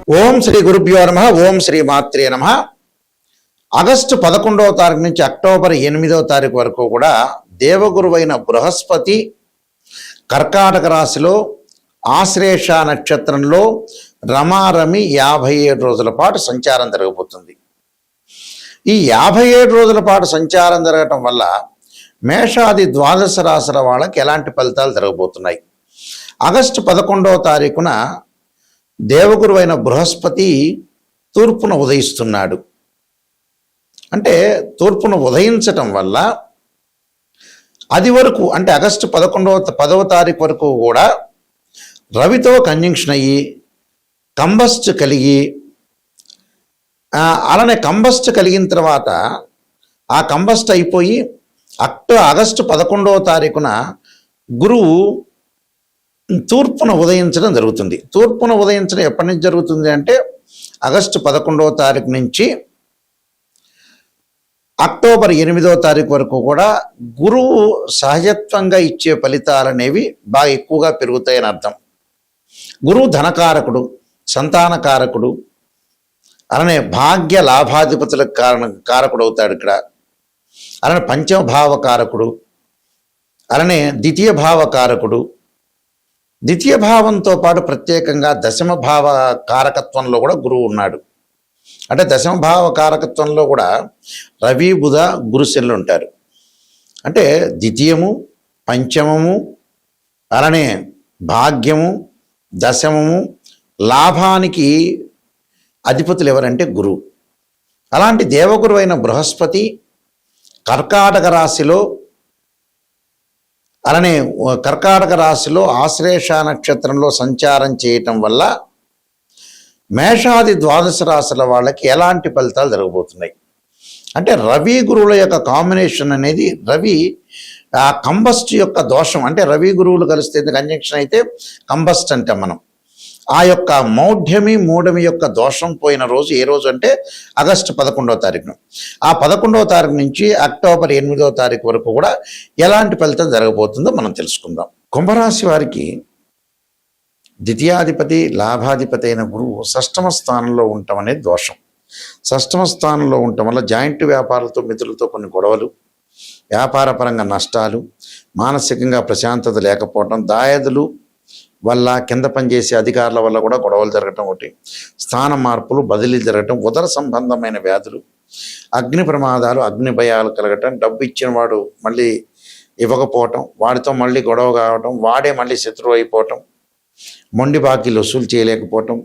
ఓం శ్రీ గురుభ్యో నమః. ఓం శ్రీ మాత్రే నమః. ఆగస్టు 11వ తారీఖు నుంచి అక్టోబర్ 8వ తారీఖు వరకు కూడా దేవగురువైన బృహస్పతి కర్కాటక రాశిలో ఆశ్లేష నక్షత్రంలో రమారమి 57 రోజుల పాటు సంచారం జరగబోతుంది. ఈ 57 రోజుల పాటు సంచారం జరగటం వల్ల మేషాది ద్వాదశ రాశుల వాళ్ళకి ఎలాంటి ఫలితాలు జరగబోతున్నాయి? ఆగస్టు 11వ తారీఖున దేవగురువైన బృహస్పతి తూర్పున ఉదయిస్తున్నాడు. అంటే తూర్పున ఉదయించటం వల్ల అది వరకు అంటే ఆగస్టు 10వ తారీఖు వరకు కూడా రవితో కంజంక్షన్ అయ్యి కంబస్ట్ కలిగి అలానే కంబస్ట్ కలిగిన తర్వాత ఆ కంబస్ట్ అయిపోయి ఆగస్టు 11వ తారీఖున గురువు తూర్పున ఉదయించడం జరుగుతుంది. తూర్పున ఉదయించడం ఎప్పటి నుంచి జరుగుతుంది అంటే ఆగస్టు 11వ తారీఖు నుంచి అక్టోబర్ 8వ తారీఖు వరకు కూడా గురువు సహజత్వంగా ఇచ్చే ఫలితాలు అనేవి బాగా ఎక్కువగా పెరుగుతాయని అర్థం. గురువు ధనకారకుడు, సంతానకారకుడు, అలానే భాగ్య లాభాధిపతులకు కారకుడు అవుతాడు. ఇక్కడ అలానే పంచమ భావకారకుడు, అలానే ద్వితీయ భావకారకుడు. ద్వితీయ భావంతో పాటు ప్రత్యేకంగా దశమ భావ కారకత్వంలో కూడా గురువు ఉన్నాడు. అంటే దశమ భావ కారకత్వంలో కూడా రవి బుధ గురుశనులు ఉంటారు. అంటే ద్వితీయము, పంచమము, అలానే భాగ్యము, దశమము, లాభానికి అధిపతులు ఎవరంటే గురువు. అలాంటి దేవగురు అయిన బృహస్పతి కర్కాటక రాశిలో అలానే కర్కాటక రాశిలో ఆశ్లేష నక్షత్రంలో సంచారం చేయటం వల్ల మేషాది ద్వాదశ రాశుల వాళ్ళకి ఎలాంటి ఫలితాలు జరగబోతున్నాయి అంటే రవి గురువుల యొక్క కాంబినేషన్ అనేది రవి ఆ కంబస్ట్ యొక్క దోషం అంటే రవి గురువులు కలిస్తే కంజంక్షన్ అయితే కంబస్ట్ అంటాం మనం. ఆ యొక్క మౌఢ్యమి మూఢమి యొక్క దోషం పోయిన రోజు ఏ రోజు అంటే ఆగస్టు 11వ తారీఖున. ఆ 11వ తారీఖు నుంచి అక్టోబర్ 8వ తారీఖు వరకు కూడా ఎలాంటి ఫలితం జరగబోతుందో మనం తెలుసుకుందాం. కుంభరాశి వారికి ద్వితీయాధిపతి లాభాధిపతి అయిన గురువు షష్టమ స్థానంలో ఉండటం అనేది దోషం. షష్టమ స్థానంలో ఉండటం వల్ల జాయింట్ వ్యాపారాలతో మిత్రులతో కొన్ని గొడవలు, వ్యాపారపరంగా నష్టాలు, మానసికంగా ప్రశాంతత లేకపోవడం, దాయాదులు వల్ల కింద పనిచేసే అధికారుల వల్ల కూడా గొడవలు జరగటం, ఒకటి స్థాన మార్పులు బదిలీలు జరగటం, ఉదర సంబంధమైన వ్యాధులు, అగ్ని ప్రమాదాలు, అగ్ని భయాలు కలగటం, డబ్బు ఇచ్చిన వాడు మళ్ళీ ఇవ్వకపోవటం, వాడితో మళ్ళీ గొడవ కావటం, వాడే మళ్ళీ శత్రువు అయిపోవటం, మొండి బాకీలు వసూలు చేయలేకపోవటం,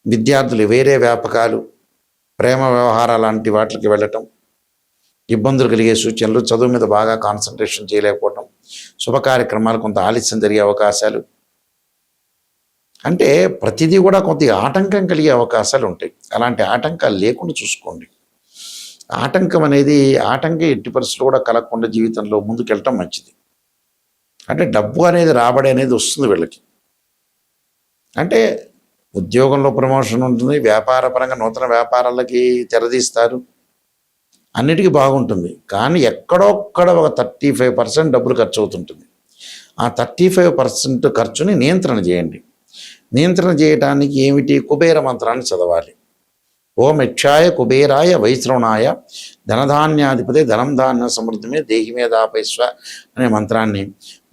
విద్యార్థులు వేరే వ్యాపకాలు, ప్రేమ వ్యవహారాలు లాంటి వాటికి వెళ్ళటం, ఇబ్బందులు కలిగే సూచనలు, చదువు మీద బాగా కాన్సన్ట్రేషన్ చేయలేకపోవటం, శుభ కార్యక్రమాలు కొంత ఆలస్యం జరిగే అవకాశాలు, అంటే ప్రతిదీ కూడా కొద్దిగా ఆటంకం కలిగే అవకాశాలు ఉంటాయి. అలాంటి ఆటంకాలు లేకుండా చూసుకోండి. ఆటంకం ఎట్టి పరిస్థితులు కూడా కలగకుండా జీవితంలో ముందుకెళ్ళటం మంచిది. అంటే డబ్బు అనేది రాబడి అనేది వస్తుంది వీళ్ళకి. అంటే ఉద్యోగంలో ప్రమోషన్ ఉంటుంది, వ్యాపారపరంగా నూతన వ్యాపారాలకి తెరదీస్తారు, అన్నిటికీ బాగుంటుంది. కానీ ఎక్కడొక్కడ ఒక 35% డబ్బులు ఖర్చు అవుతుంటుంది. ఆ 35% ఖర్చుని నియంత్రణ చేయండి. నియంత్రణ చేయడానికి ఏమిటి? కుబేర మంత్రాన్ని చదవాలి. ఓం యక్షాయ కుబేరాయ వైశ్రవణాయ ధనధాన్యాధిపతి ధనం ధాన్య సమృద్ధిమే దేహి మీద ఆపైస్వ అనే మంత్రాన్ని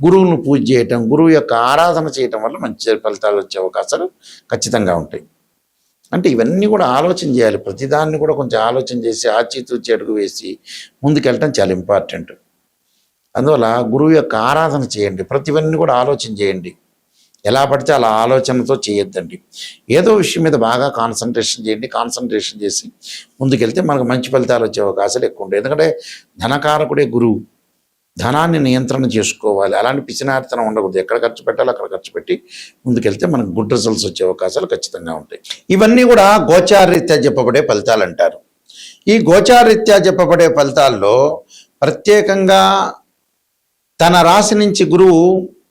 గురువును పూజ చేయటం, గురువు యొక్క ఆరాధన చేయటం వల్ల మంచి ఫలితాలు వచ్చే అవకాశాలు ఖచ్చితంగా ఉంటాయి. అంటే ఇవన్నీ కూడా ఆలోచన చేయాలి. ప్రతిదాన్ని కూడా కొంచెం ఆలోచన చేసి ఆచితూచి అడుగు వేసి ముందుకెళ్ళటం చాలా ఇంపార్టెంట్. అందువల్ల గురువు యొక్క ఆరాధన చేయండి. ప్రతివన్నీ కూడా ఆలోచన చేయండి. ఎలా పడితే అలా ఆలోచనతో చేయొద్దండి. ఏదో విషయం మీద బాగా కాన్సన్ట్రేషన్ చేయండి. కాన్సన్ట్రేషన్ చేసి ముందుకెళ్తే మనకు మంచి ఫలితాలు వచ్చే అవకాశాలు ఎక్కువ ఉంటాయి. ఎందుకంటే ధనకారకుడే గురువు. ధనాన్ని నియంత్రణ చేసుకోవాలి. అలాంటి పిసినారితనం ఉండకూడదు. ఎక్కడ ఖర్చు పెట్టాలో అక్కడ ఖర్చు పెట్టి ముందుకెళ్తే మనకు గుడ్ రిజల్ట్స్ వచ్చే అవకాశాలు ఖచ్చితంగా ఉంటాయి. ఇవన్నీ కూడా గోచారరీత్యా చెప్పబడే ఫలితాలు అంటారు. ఈ గోచారరీత్యా చెప్పబడే ఫలితాల్లో ప్రత్యేకంగా తన రాశి నుంచి గురువు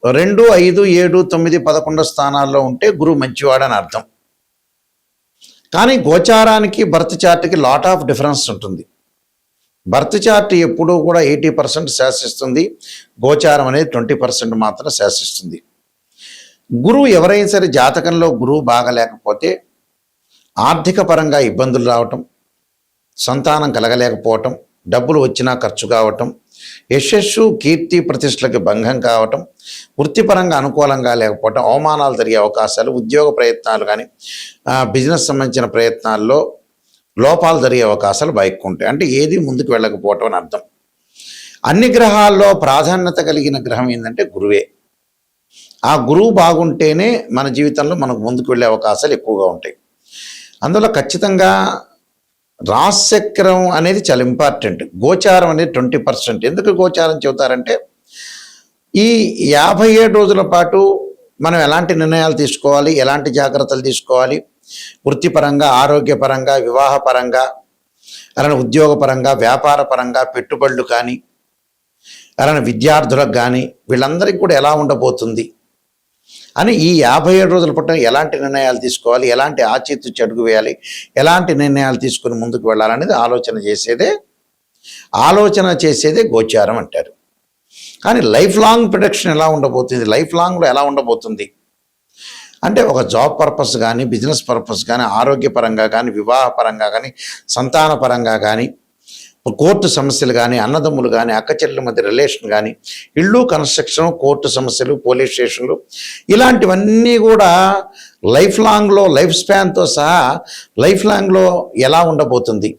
2, 5, 7, 9, 11 స్థానాల్లో ఉంటే గురువు మంచివాడని అర్థం. కానీ గోచారానికి బర్త్ చార్ట్కి లాట్ ఆఫ్ డిఫరెన్స్ ఉంటుంది. బర్త్ చార్ట్ ఎప్పుడూ కూడా 80% శాసిస్తుంది. గోచారం అనేది 20% మాత్రం శాసిస్తుంది. గురువు ఎవరైనా సరే జాతకంలో గురువు బాగలేకపోతే ఆర్థిక పరంగా ఇబ్బందులు రావటం, సంతానం కలగలేకపోవటం, డబ్బులు వచ్చినా ఖర్చు కావటం, యశస్సు కీర్తి ప్రతిష్టలకి భంగం కావటం, వృత్తిపరంగా అనుకూలంగా లేకపోవటం, అవమానాలు జరిగే అవకాశాలు, ఉద్యోగ ప్రయత్నాలు కానీ బిజినెస్ సంబంధించిన ప్రయత్నాల్లో లోపాలు జరిగే అవకాశాలు బయటకు ఉంటాయి. అంటే ఏది ముందుకు వెళ్ళకపోవటం అని అర్థం. అన్ని గ్రహాల్లో ప్రాధాన్యత కలిగిన గ్రహం ఏంటంటే గురువే. ఆ గురువు బాగుంటేనే మన జీవితంలో మనకు ముందుకు వెళ్ళే అవకాశాలు ఎక్కువగా ఉంటాయి. అందులో ఖచ్చితంగా రాశిచక్రం అనేది చాలా ఇంపార్టెంట్. గోచారం అనేది 20%. ఎందుకు గోచారం చెబుతారంటే ఈ 57 రోజుల పాటు మనం ఎలాంటి నిర్ణయాలు తీసుకోవాలి, ఎలాంటి జాగ్రత్తలు తీసుకోవాలి, వృత్తిపరంగా, ఆరోగ్యపరంగా, వివాహపరంగా, అలానే ఉద్యోగపరంగా, వ్యాపార పరంగా, పెట్టుబడులు కానీ, అలానే విద్యార్థులకు కానీ, వీళ్ళందరికీ కూడా ఎలా ఉండబోతుంది అని ఈ 57 రోజుల పట్ల ఎలాంటి నిర్ణయాలు తీసుకోవాలి, ఎలాంటి ఆచితూచి అడుగు వేయాలి, ఎలాంటి నిర్ణయాలు తీసుకుని ముందుకు వెళ్ళాలనేది ఆలోచన చేసేదే గోచారం అంటారు. కానీ లైఫ్ లాంగ్ ప్రొడక్షన్ ఎలా ఉండబోతుంది, లైఫ్ లాంగ్లో ఎలా ఉండబోతుంది అంటే ఒక జాబ్ పర్పస్ కానీ, బిజినెస్ పర్పస్ కానీ, ఆరోగ్యపరంగా కానీ, వివాహపరంగా కానీ, సంతానపరంగా కానీ, కోర్టు సమస్యలు కానీ, అన్నదమ్ములు కానీ, అక్క చెల్లెల మధ్య రిలేషన్ కానీ, ఇళ్ళు కన్స్ట్రక్షన్, కోర్టు సమస్యలు, పోలీస్ స్టేషన్లు, ఇలాంటివన్నీ కూడా లైఫ్ లాంగ్లో, లైఫ్ స్పాన్తో సహా లైఫ్ లాంగ్లో ఎలా ఉండబోతుంది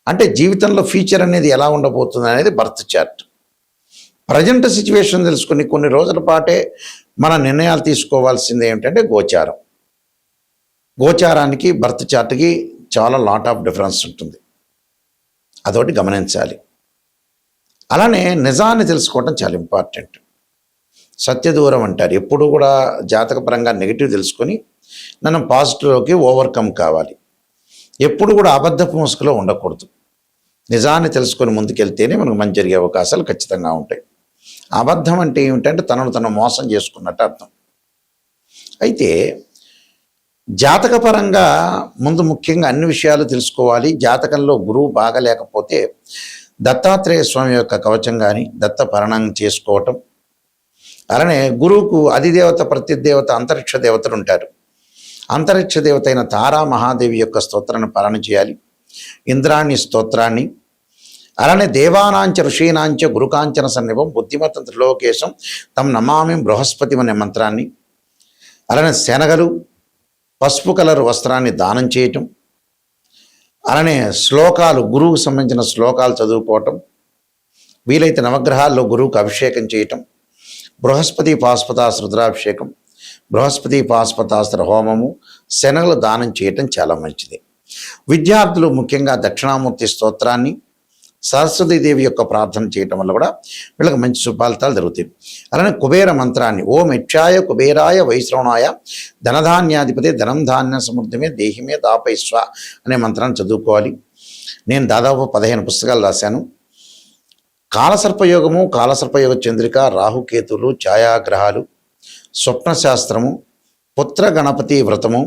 అంటే జీవితంలో ఫ్యూచర్ అనేది ఎలా ఉండబోతుంది అనేది బర్త్ చార్ట్. ప్రజెంట్ సిచ్యువేషన్ తెలుసుకుని కొన్ని రోజుల పాటే మన నిర్ణయాలు తీసుకోవాల్సింది ఏమిటంటే గోచారం. గోచారానికి బర్త్ చార్ట్కి చాలా లాట్ ఆఫ్ డిఫరెన్స్ ఉంటుంది. అదొకటి గమనించాలి. అలానే నిజాన్ని తెలుసుకోవడం చాలా ఇంపార్టెంట్. సత్యదూరం అంటారు. ఎప్పుడు కూడా జాతకపరంగా నెగిటివ్ తెలుసుకొని మనం పాజిటివ్లోకి ఓవర్కమ్ కావాలి. ఎప్పుడు కూడా అబద్ధపు ముసుగులో ఉండకూడదు. నిజాన్ని తెలుసుకొని ముందుకెళ్తేనే మనకు మంచి జరిగే అవకాశాలు ఖచ్చితంగా ఉంటాయి. అబద్ధం అంటే ఏమిటంటే తను మోసం చేసుకున్నట్టు అర్థం. అయితే జాతకపరంగా ముందు ముఖ్యంగా అన్ని విషయాలు తెలుసుకోవాలి. జాతకంలో గురువు బాగలేకపోతే దత్తాత్రేయ స్వామి యొక్క కవచం కానీ, దత్త పరణం చేసుకోవటం, అలానే గురువుకు అధిదేవత, ప్రతిదేవత, అంతరిక్ష దేవతలు ఉంటారు. అంతరిక్ష దేవత అయిన తారా మహాదేవి యొక్క స్తోత్రాన్ని పాలన చేయాలి. ఇంద్రాణి స్తోత్రాన్ని, అలానే దేవానాంచ ఋషీనాంచ గురుకాంచన సన్నిభం బుద్ధిమతం త్రిలోకేశం తం నమామి బృహస్పతి అనే మంత్రాన్ని, అలానే శనగలు, పసుపు కలర్ వస్త్రాన్ని దానం చేయటం, అలానే శ్లోకాలు, గురువుకు సంబంధించిన శ్లోకాలు చదువుకోవటం, వీలైతే నవగ్రహాల్లో గురువుకు అభిషేకం చేయటం, బృహస్పతి పాశుపతాస్త్ర రుద్రాభిషేకం, బృహస్పతి పాశుపతాస్త్ర హోమము, శనగలు దానం చేయటం చాలా మంచిది. విద్యార్థులు ముఖ్యంగా దక్షిణామూర్తి స్తోత్రాన్ని, సరస్వతీదేవి యొక్క ప్రార్థన చేయటం వల్ల కూడా వీళ్ళకి మంచి సుఫలితాలు జరుగుతాయి. అలానే కుబేర మంత్రాన్ని, ఓం యక్షాయ కుబేరాయ వైశ్రవణాయ ధనధాన్యాధిపతి ధనం ధాన్య సమృద్ధిమే దేహిమే దాపైస్వ అనే మంత్రాన్ని చదువుకోవాలి. నేను దాదాపు 15 పుస్తకాలు రాశాను. కాలసర్పయోగము, కాలసర్పయోగ చంద్రిక, రాహుకేతులు, ఛాయాగ్రహాలు, స్వప్నశాస్త్రము, పుత్ర గణపతి వ్రతము,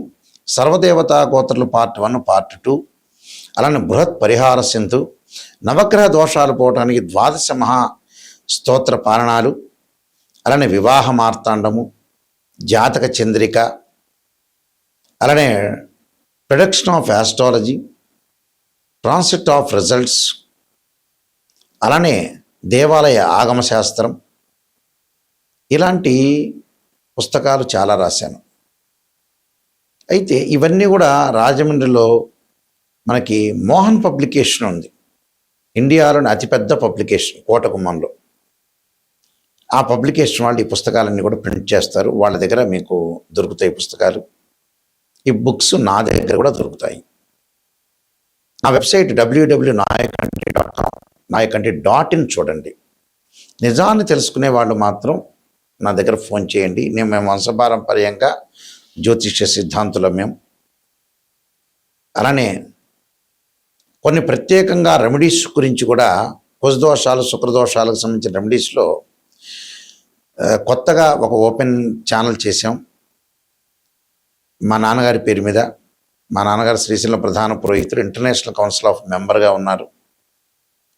సర్వదేవతా గోత్రలు పార్ట్ 1, పార్ట్ 2, అలానే బృహత్ పరిహార సింధు, నవగ్రహ దోషాలు పోవటానికి 12 మహా స్తోత్ర పారణాలు, అలానే వివాహ మార్తాండము, జాతక చంద్రిక, అలానే production of astrology, transit of results, అలానే దేవాలయ ఆగమ శాస్త్రం, ఇలాంటి పుస్తకాలు చాలా రాశాను. అయితే ఇవన్నీ కూడా రాజమండ్రిలో మనకి మోహన్ పబ్లికేషన్ ఉంది. ఇండియాలోని అతిపెద్ద పబ్లికేషన్ కోటగుమ్మంలో. ఆ పబ్లికేషన్ వాళ్ళు ఈ పుస్తకాలన్నీ కూడా ప్రింట్ చేస్తారు. వాళ్ళ దగ్గర మీకు దొరుకుతాయి పుస్తకాలు. ఈ బుక్స్ నా దగ్గర కూడా దొరుకుతాయి. నా వెబ్సైట్ www.nayakanti.com, nayakanti.in చూడండి. నిజాన్ని తెలుసుకునే వాళ్ళు మాత్రం నా దగ్గర ఫోన్ చేయండి. మేము వంశపారంపర్యంగా జ్యోతిష్య సిద్ధాంతులం మేము. అలానే కొన్ని ప్రత్యేకంగా రెమెడీస్ గురించి కూడా, కుజదోషాలు, శుక్రదోషాలకు సంబంధించిన రెమెడీస్లో కొత్తగా ఒక ఓపెన్ ఛానల్ చేసాం మా నాన్నగారి పేరు మీద. మా నాన్నగారు శ్రీశైలం ప్రధాన పురోహితుడు, ఇంటర్నేషనల్ కౌన్సిల్ ఆఫ్ మెంబర్గా ఉన్నారు.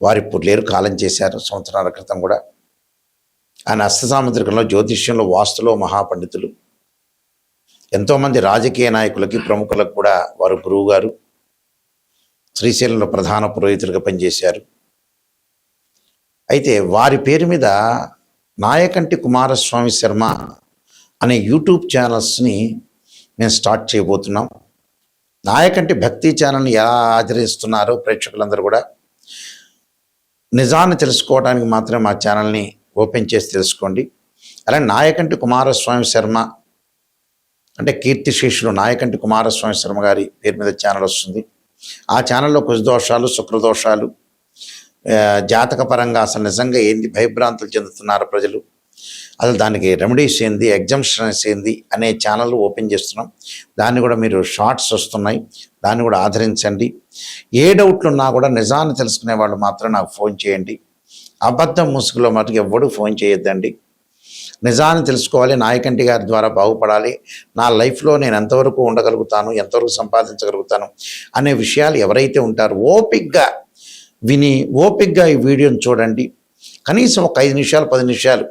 వారు ఇప్పుడు లేరు, కాలం చేశారు సంవత్సరాల క్రితం కూడా. ఆయన హస్త సాముద్రికంలో, జ్యోతిష్యంలో, వాస్తులో మహాపండితులు. ఎంతోమంది రాజకీయ నాయకులకి ప్రముఖులకు కూడా వారు గురువు గారు. శ్రీశైలంలో ప్రధాన పురోహితులుగా పనిచేశారు. అయితే వారి పేరు మీద నాయకంటి కుమారస్వామి శర్మ అనే యూట్యూబ్ ఛానల్స్ని మేము స్టార్ట్ చేయబోతున్నాం. నాయకంటి భక్తి ఛానల్ని ఎలా ఆచరిస్తున్నారో ప్రేక్షకులందరూ కూడా నిజాన్ని తెలుసుకోవడానికి మాత్రమే మా ఛానల్ని ఓపెన్ చేసి తెలుసుకోండి. అలాగే నాయకంటి కుమారస్వామి శర్మ అంటే కీర్తిశేషులు నాయకంటి కుమారస్వామి శర్మ గారి పేరు మీద ఛానల్ వస్తుంది. ఆ ఛానల్లో కుజదోషాలు, శుక్రదోషాలు, జాతకపరంగా అసలు నిజంగా ఏంది భయభ్రాంతులు చెందుతున్నారు ప్రజలు, అసలు దానికి రెమెడీస్ ఏంది, ఎగ్జామ్షన్స్ ఏంది అనే ఛానల్ ఓపెన్ చేస్తున్నాం. దాన్ని కూడా మీరు షార్ట్స్ వస్తున్నాయి, దాన్ని కూడా ఆదరించండి. ఏ డౌట్లు ఉన్నా కూడా నిజాన్ని తెలుసుకునే వాళ్ళు మాత్రం నాకు ఫోన్ చేయండి. అబద్ధం ముసుగులో మటుకు ఎవ్వడూ ఫోన్ చేయొద్దండి. నిజాన్ని తెలుసుకోవాలి, నాయకంటి గారి ద్వారా బాగుపడాలి, నా లైఫ్లో నేను ఎంతవరకు ఉండగలుగుతాను, ఎంతవరకు సంపాదించగలుగుతాను అనే విషయాలు ఎవరైతే ఉంటారో ఓపిక్గా విని ఓపిక్గా ఈ వీడియోని చూడండి. కనీసం ఒక 5 నిమిషాలు 10 నిమిషాలు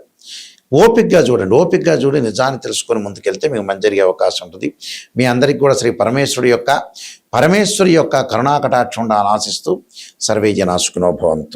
ఓపిక్గా చూడండి. ఓపిక్గా చూడి నిజాన్ని తెలుసుకొని ముందుకెళ్తే మీకు మంచి జరిగే అవకాశం ఉంటుంది. మీ అందరికీ కూడా శ్రీ పరమేశ్వరి యొక్క కరుణాకటాక్షం ఉండాలని ఆశిస్తూ సర్వే జనా సుఖినో భవంతు.